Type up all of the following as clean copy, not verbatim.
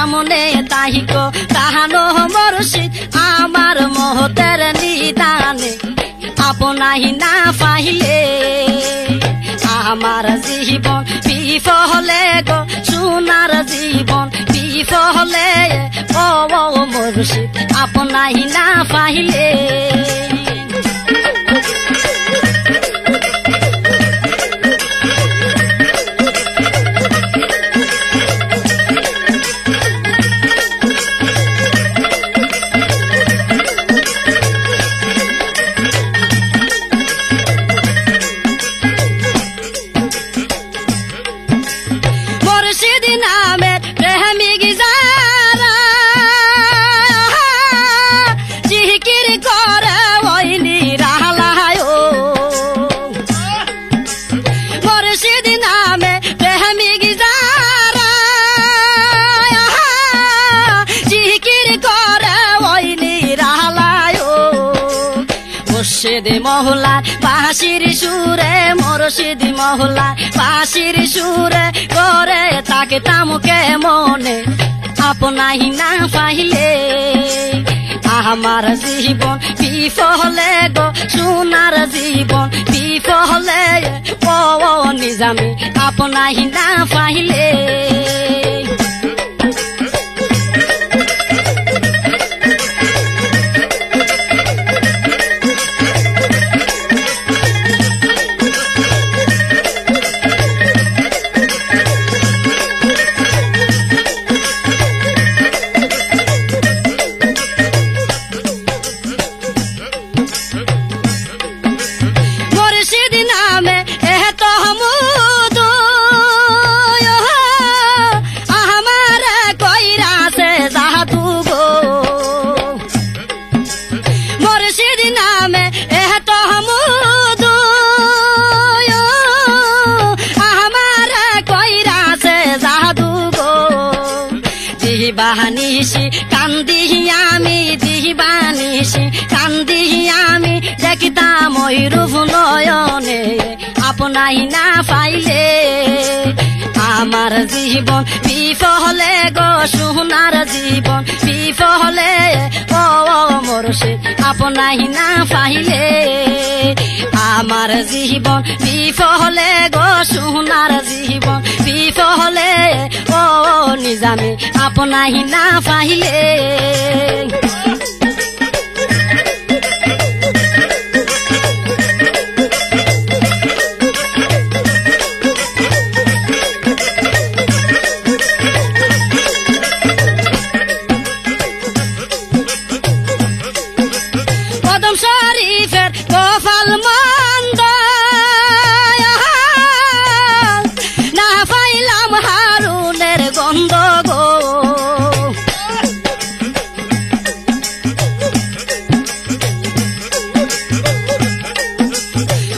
সামনে তাহিক কাহানো মুর্শিদ আমার মহতের নিদানে আপনাহি না পাইলে আমার জীবন বিফলে গো সোনার জীবন বিফলে ও মুর্শিদ আপনাহি না পাইলে মুর্শিদ মহলা বাঁশির সুরে মুর্শিদ মহলা বাঁশির সুরে করে তাকে তামুকে মনে আপনাহি না পাইলে আমার জীবন বিফলে গো সোনার জীবন বিফলে ও নিজামে আপনাহি না পাইলে দিবানিসি কান্দি আমি দিবানিসি কান্দি আমি দেখিতাম ওই রূপ নয়নে আপনাহি না পাইলে আমার জীবন বিফলে গো সোনার জীবন বিফলে ও মুর্শিদ আপনাহি না পাইলে আমার জীবন বিফলে গো সোনার জীবন বিফলে ও নিজামে আপনাহি না পাইলে কদম শরীফের কপাল মন্দ না পাইলাম হারুনের গন্ধ গো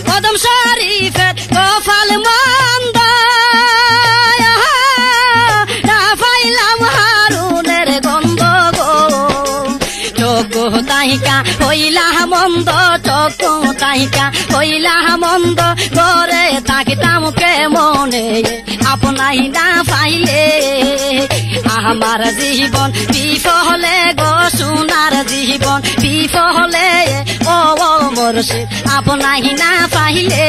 কদম শরীফের কপাল মন্দ না পাইলাম হারুনের গন্ধ গো চোখ তাহিকা হইলা মন্দ চোখ তাহিকা হইলা মন্দ করে তাকে তামুকে মনে আপনাহি না পাইলে আমার জীবন বিফলে গো সোনার জীবন বিফলে ও মুর্শিদ আপনাহি না পাইলে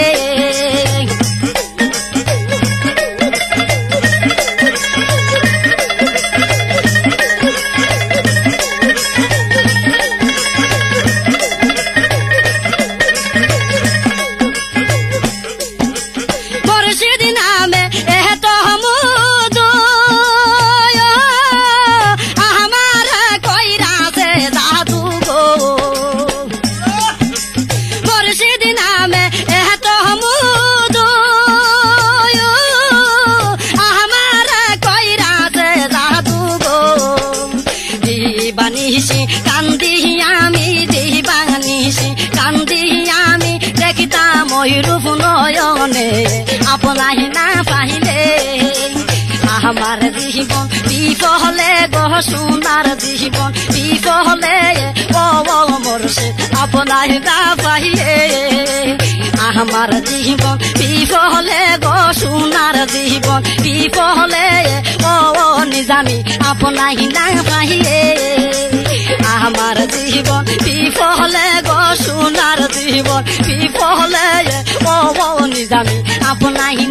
কান্দি আমি দিবানিসি কান্দি আমি দেখিতাম ওই রূপ নয়নে আপনাহি না পাইলে আমার জীবন বিফলে গো সোনার জীবন বিফলে ও মুর্শিদ আপনাহি না পাইলে আমার জীবন বিফলে গো সোনার জীবন বিফলে ও নিজা নিজামি আপনাহি না পাহিয়ে আমার জীবন বিফলে গো সোনার জীবন বিফলে ও নিজামি আপনাহি